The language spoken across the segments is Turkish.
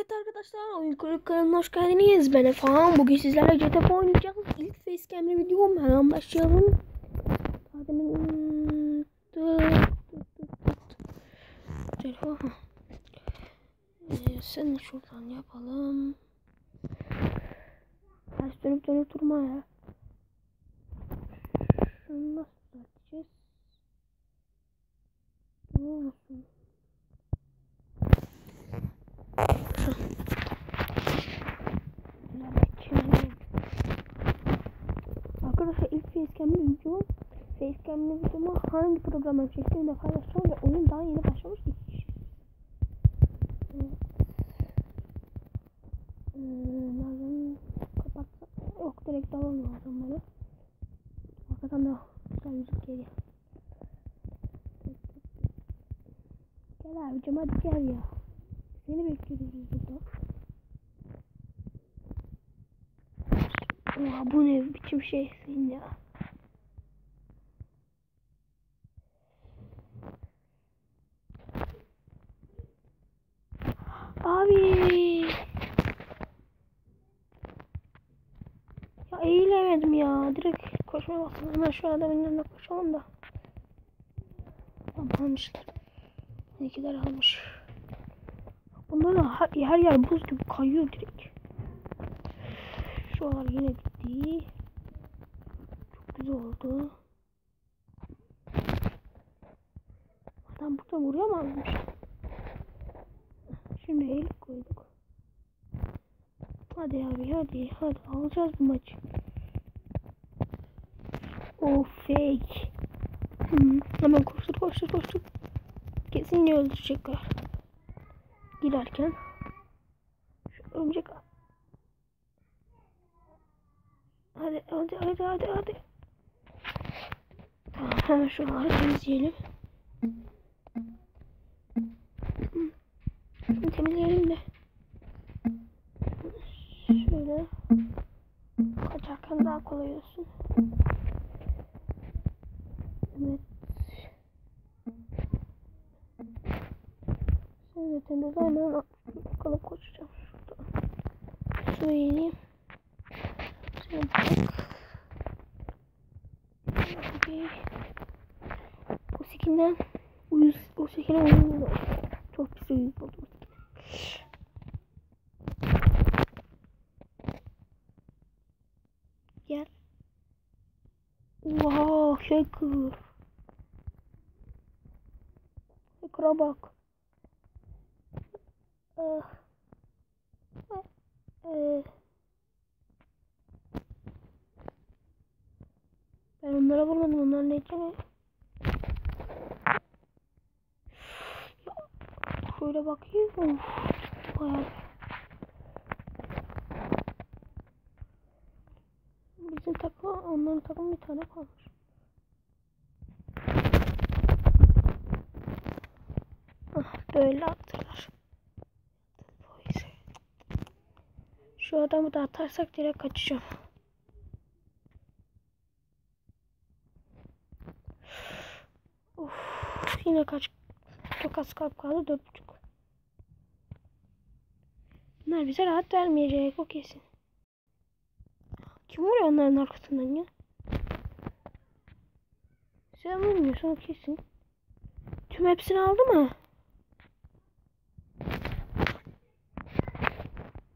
Evet arkadaşlar, Oyun Kırık kanalına hoş geldiniz. Ben Efan. Bugün sizlerle GTA oynayacağız. İlk facecam'li videom. Hemen başlayalım. Telefon. Sen şuradan yapalım. Ters dönüp durma ya. Şunu nasıl düzelteceğiz? Ne olsun? Arkadaşlar ilk facecam'li videomu hangi programdan çektiğimde paylaşacağım ve oyun daha yeni başlamış. Lazım kapatsam. Yok, direkt davam lazım bana. Arkadan da güzel müzik geliyor. Gel abicim, hadi gel ya. Seni bekliyoruz burada. Oha, bu ne biçim şeysin ya. Abi. Ya eğilemedim ya. Direkt koşmaya bastım. Hemen şu adamın yanına koşalım da. Tamam, almışlar. İkiler almış. Bunda da her yer buz gibi kayıyor direkt. Şuralar yine gitti. Çok güzel oldu. Adam burada vuruyor mu almış? Şimdi eğilip koyduk. Hadi abi, hadi alacağız bu maçı. Oh, fake. Hemen koştur. Kesin öldürecekler. Girerken. Şu örümcek. Hadi. Tamam, hemen şuraları temizleyelim. Şunu temizleyelim de. Şöyle. Kaçarken daha kolay olsun. Evet. Şimdi temizle, hemen kalıp koşacağım şurada. Şuraya ineyim. Şöyle bak. O skin'den uyuz oldu. Çok pis uyuz oldu. Gel. Wow, hacker. Hacker'a bak. Ben onlara vurmadım. Onlar ne için? Şöyle bakayım. Bayağı. Bizim takım, onların takım bir tane kalmış. Böyle attılar. Şu adamı da atarsak direkt kaçacağım. Yine çok az kalp kaldı, 4,5. Bunlar bize rahat vermeyecek, o kesin. Kim vuruyor onların arkasından ya? Sen vurmuyorsun, o kesin. Tüm hepsini aldı mı?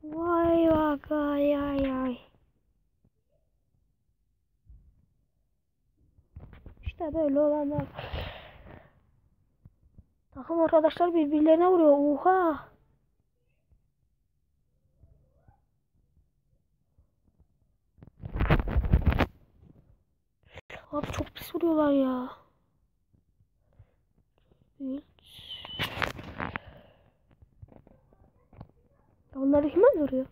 Vay bak, ay. İşte böyle olanlar. Takım arkadaşlar birbirlerine vuruyor. Oha. Abi çok pis vuruyorlar ya. Onları kim öldürüyor?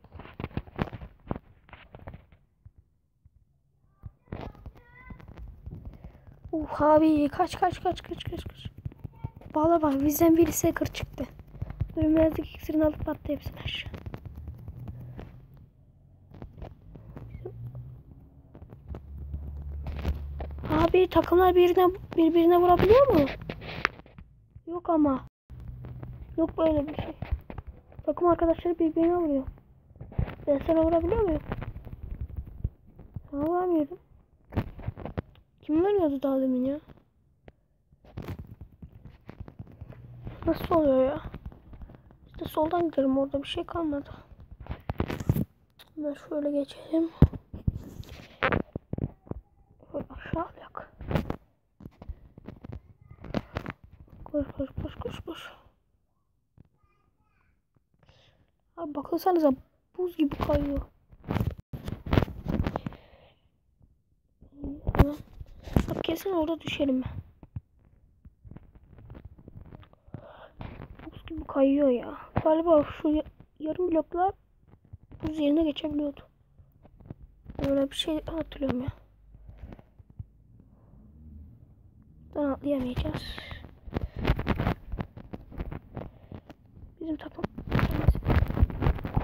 Abi kaç. Valla bak, bizden birisi hacker çıktı. Ölmezlik iksirini alıp attı hepsini aşağı. Abi takımlar birbirine vurabiliyor mu? Yok ama. Yok böyle bir şey. Takım arkadaşları birbirine vuruyor. Ben sana vurabiliyor muyum? Sana vuramıyorum. Kim vuruyordu daha demin ya? Nasıl oluyor ya? İşte soldan gidelim, orada bir şey kalmadı. Hemen şöyle geçelim. Şöyle aşağı alak. Koş koş koş koş koş. Abi bakılsanıza buz gibi kayıyor. Bak kesin orada düşerim ben. Buz gibi kayıyor ya. Galiba şu yarım bloklar buz yerine geçebiliyordu. Böyle bir şey hatırlıyorum ya. Buradan atlayamayacağız. Bizim takım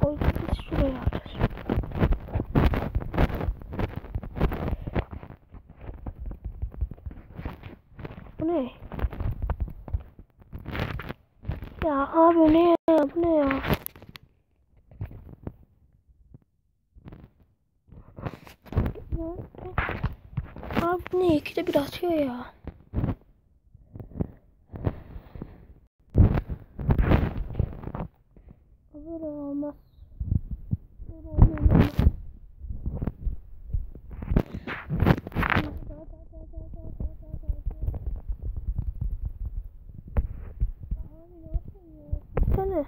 koydu, biz şuraya alacağız. Bu ne? Ya abi ne ya? Bu ne ya? Abi bu ne? İkide bir atıyor ya. Böyle olmaz. Böyle olmaz. Sana.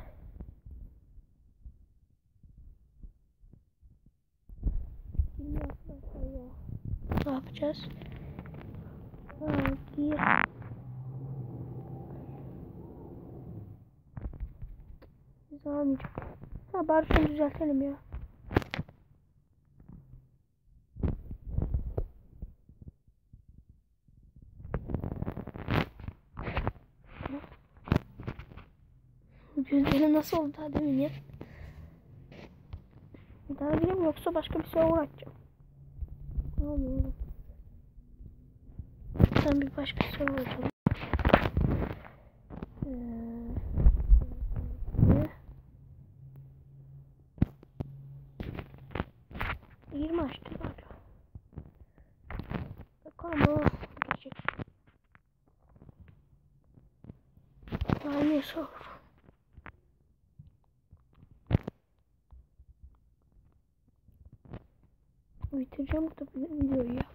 Ne yapacağız? Gir. Biz almayacağız. Ha bari şunu düzeltelim ya. Gözleri nasıl oldu daha demin ya? Bir daha gireyim yoksa başka bir şey uğraşacağım. Olmuyor. Ben bir başka bir şey uğraşacağım. 20 açtı galiba. Bakalım o geçecek. Yani sor. Bitireceğim bu videoyu ya.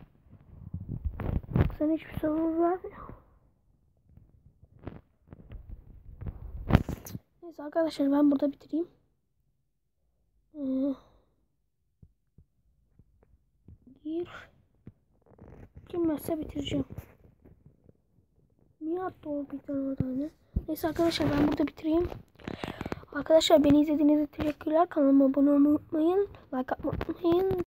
Sen hiçbir sorun vermiyor. Neyse arkadaşlar ben burada bitireyim. Bir girmezse bitireceğim. Niye attı o bir tane oradan? Neyse arkadaşlar ben burada bitireyim. Arkadaşlar beni izlediğiniz için teşekkürler. Kanalıma abone olmayı unutmayın. Like atmayı unutmayın.